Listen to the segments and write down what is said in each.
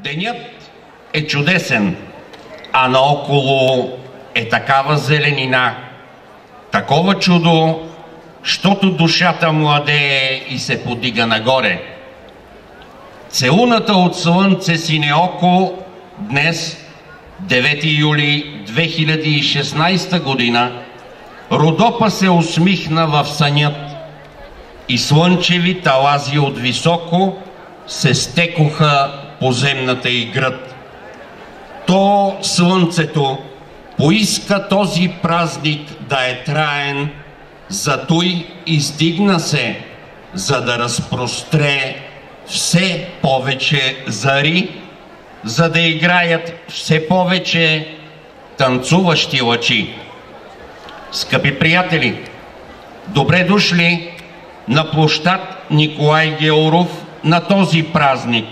Денят е чудесен, а наоколо е такава зеленина, такова чудо, щото душата младее и се подига нагоре. Целуната от слънце синеоко днес, 9 юли 2016 година, Родопа се усмихна в сънят и слънчеви талази от високо се стекоха по земната й град. То слънцето поиска този празник да е траен, затой издигна се, за да разпростре все повече зари, за да играят все повече танцуващи лъчи. Скъпи приятели, добре дошли на площад Николай Гяуров на този празник.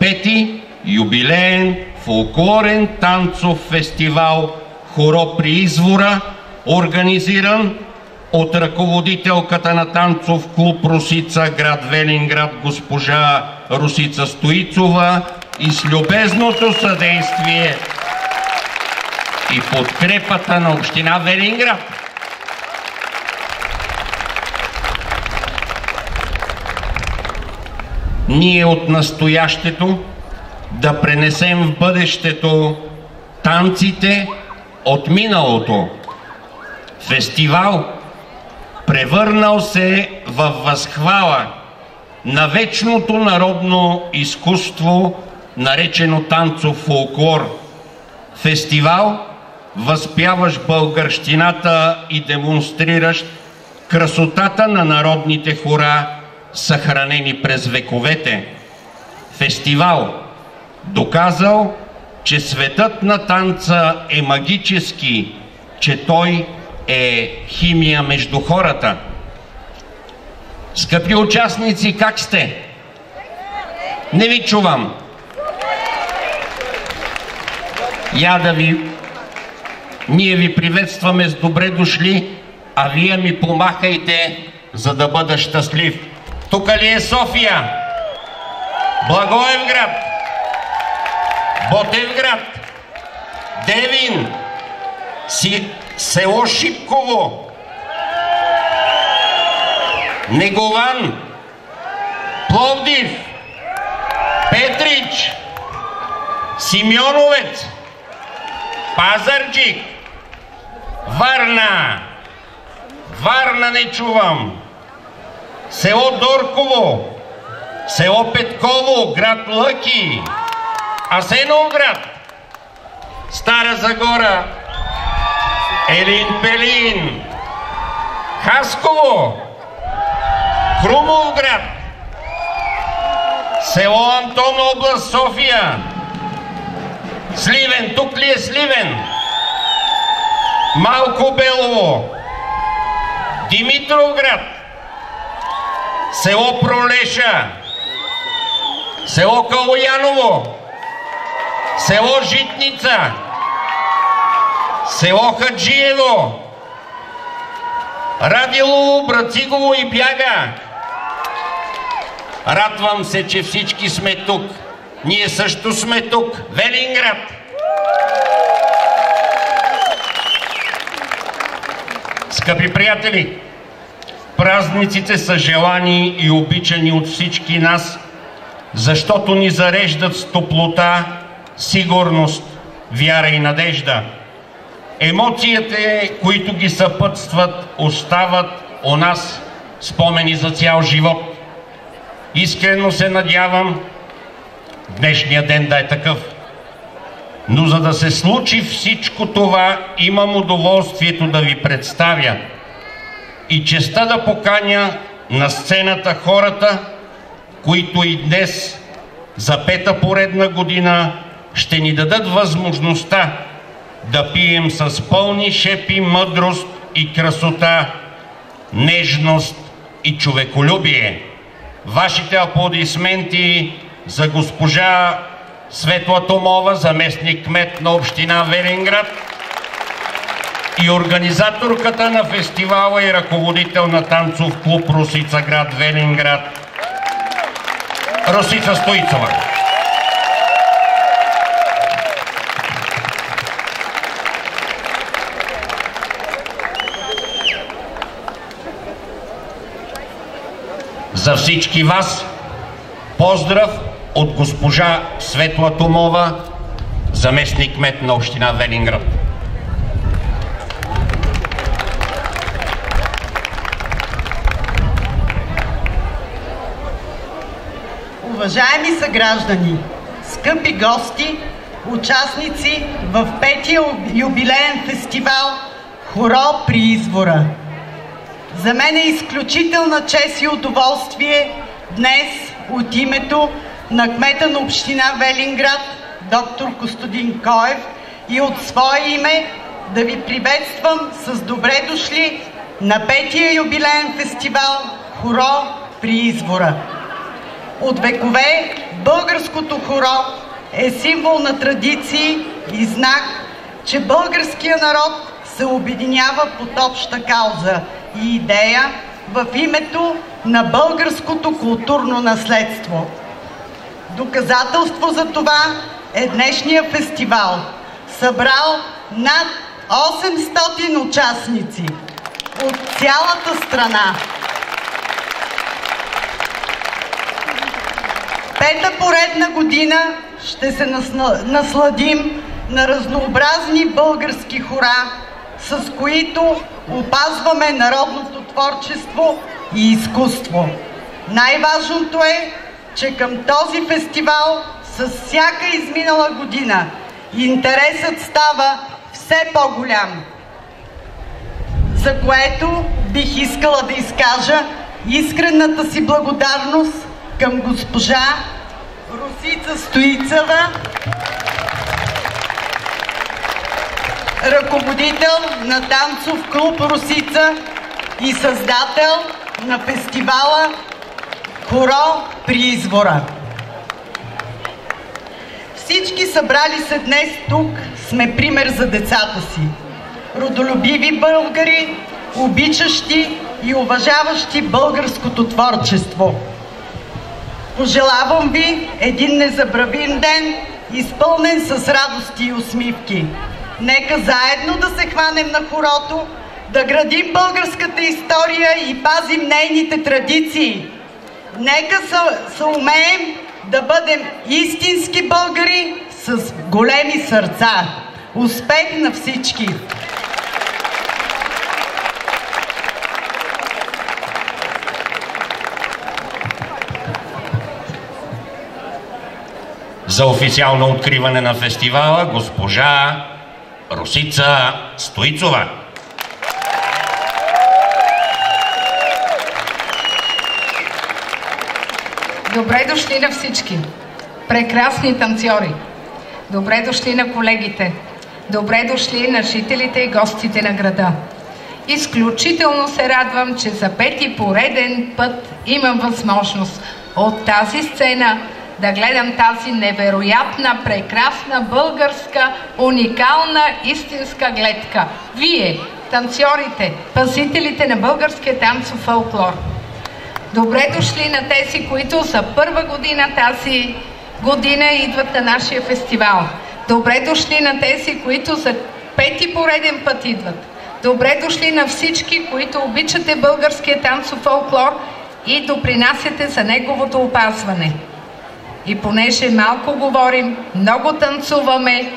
5-ти юбилеен фолклорен танцов фестивал "Хоро при извора", организиран от ръководителката на танцов клуб "Росица", град Велинград, госпожа Росица Стоицова, и с любезното съдействие и подкрепата на община Велинград. Ние от настоящето да пренесем в бъдещето танците от миналото. Фестивал, превърнал се във възхвала на вечното народно изкуство, наречено танцов фолклор. Фестивал, възпяващ българщината и демонстриращ красотата на народните хора, съхранени през вековете. Фестивал, доказал, че светът на танца е магически, че той е химия между хората. Скъпи участници, как сте? Не ви чувам. Ние ви приветстваме с добре дошли, а вие ми помахайте, за да бъда щастлив. Тук ли е София? Благоевград? Ботевград? Девин? Село Шипково? Негован? Пловдив? Петрич? Симеоновец? Пазарджик? Варна? Варна не чувам. Село Дорково? Село Петково? Град Лъки? Асеновград? Стара Загора? Елин Пелин? Хасково? Крумовград? Село Антон, област София? Сливен, тук ли е Сливен? Малко Белово? Димитровград? Село Пролеша? Село Калояново? Село Житница? Село Хаджиево? Радилово, Брацигово и Бяга? Радвам се, че всички сме тук. Ние също сме тук. Велинград. Скъпи приятели, празниците са желани и обичани от всички нас, защото ни зареждат с топлота, сигурност, вяра и надежда. Емоциите, които ги съпътстват, остават у нас спомени за цял живот. Искрено се надявам днешния ден да е такъв. Но за да се случи всичко това, имам удоволствието да ви представя и честта да поканя на сцената хората, които и днес за 5-та поредна година ще ни дадат възможността да пием с пълни шепи мъдрост и красота, нежност и човеколюбие. Вашите аплодисменти за госпожа Светла Томова, заместник-кмет на община Велинград, и организаторката на фестивала и ръководител на танцов клуб "Росица", град Велинград, Росица Стоицова. За всички вас поздрав от госпожа Светла Томова, заместник-кмет на община Велинград. Уважаеми съграждани, скъпи гости, участници в 5-я юбилеен фестивал Хоро при извора. За мен е изключителна чест и удоволствие днес от името на кмета на община Велинград, доктор Костадин Коев, и от свое име да ви приветствам с добре дошли на 5-я юбилеен фестивал Хоро при извора. От векове българското хоро е символ на традиции и знак, че българския народ се обединява под обща кауза и идея в името на българското културно наследство. Доказателство за това е днешния фестивал, събрал над 800 участници от цялата страна. Пета поредна година ще се насладим на разнообразни български хора, с които опазваме народното творчество и изкуство. Най-важното е, че към този фестивал с всяка изминала година интересът става все по-голям, за което бих искала да изкажа искрената си благодарност към госпожа Росица Стоицева, ръководител на танцов клуб Росица и създател на фестивала Хоро при извора. Всички събрали се днес тук сме пример за децата си. Родолюбиви българи, обичащи и уважаващи българското творчество. Пожелавам ви един незабравим ден, изпълнен с радости и усмивки. Нека заедно да се хванем на хорото, да градим българската история и пазим нейните традиции. Нека съумеем да бъдем истински българи с големи сърца. Успех на всички! За официално откриване на фестивала госпожа Росица Стоицова. Добре дошли на всички! Прекрасни танцори! Добре дошли на колегите! Добре дошли на жителите и гостите на града! Изключително се радвам, че за 5-ти пореден път имам възможност от тази сцена да гледам тази невероятна, прекрасна, българска, уникална, истинска гледка. Вие, танцорите, пазителите на българския танцов фолклор. Добре дошли на тези, които за първа година тази година идват на нашия фестивал. Добре дошли на тези, които за 5-ти пореден път идват. Добре дошли на всички, които обичате българския танцов фолклор и допринасяте за неговото опазване. И понеже малко говорим, много танцуваме,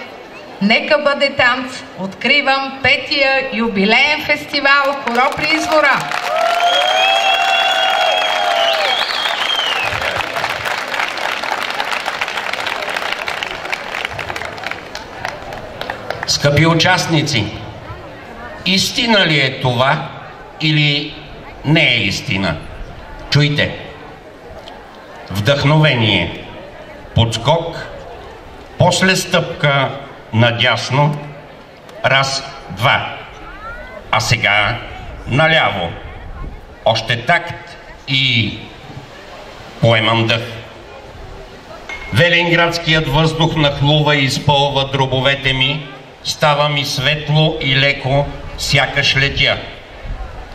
нека бъде танц. Откривам 5-я юбилеен фестивал Хоро при извора. Скъпи участници, истина ли е това или не е истина? Чуйте. Вдъхновение, подскок, после стъпка надясно, раз, два, а сега наляво. Още такт и поемам дъх. Велинградският въздух нахлува и изпълва дробовете ми, става ми светло и леко, сякаш летя,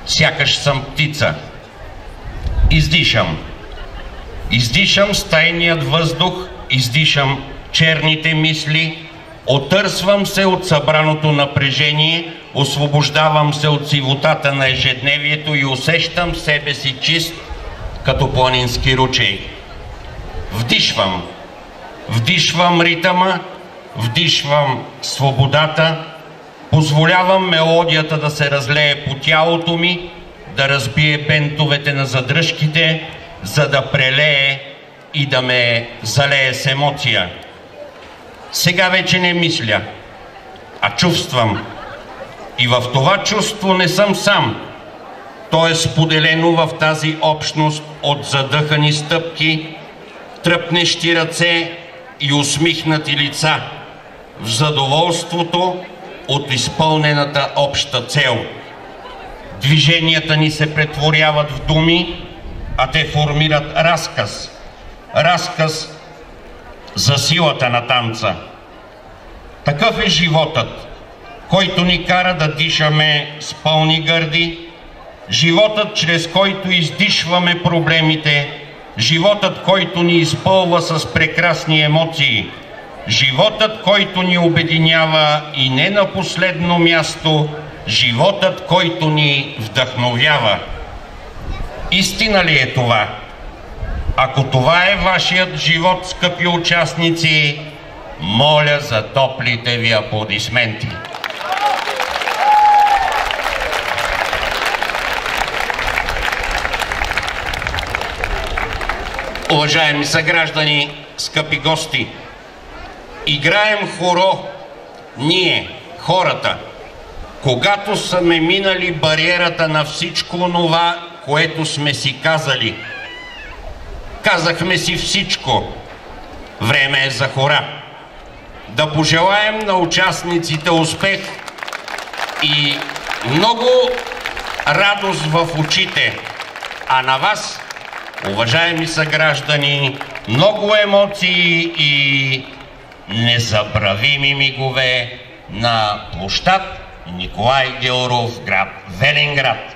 сякаш съм птица. Издишам. Издишам стайният въздух, издишам черните мисли, отърсвам се от събраното напрежение, освобождавам се от сивотата на ежедневието и усещам себе си чист, като планински ручей. Вдишвам ритъма, вдишвам свободата, позволявам мелодията да се разлее по тялото ми, да разбие бентовете на задръжките, за да прелее и да ме залее с емоция. Сега вече не мисля, а чувствам. И в това чувство не съм сам. То е споделено в тази общност от задъхани стъпки, тръпнещи ръце и усмихнати лица, в задоволството от изпълнената обща цел. Движенията ни се претворяват в думи, а те формират разказ. Разказ за силата на танца. Такъв е животът, който ни кара да дишаме с пълни гърди, животът, чрез който издишваме проблемите, животът, който ни изпълва с прекрасни емоции, животът, който ни обединява и не на последно място, животът, който ни вдъхновява. Истина ли е това? Ако това е вашият живот, скъпи участници, моля за топлите ви аплодисменти. Уважаеми съграждани, скъпи гости, играем хоро, ние, хората, когато сме минали бариерата на всичко онова, което сме си казали. Казахме си всичко. Време е за хора. Да пожелаем на участниците успех и много радост в очите, а на вас, уважаеми съграждани, много емоции и незабравими мигове на площад Николай Гелров, град Велинград.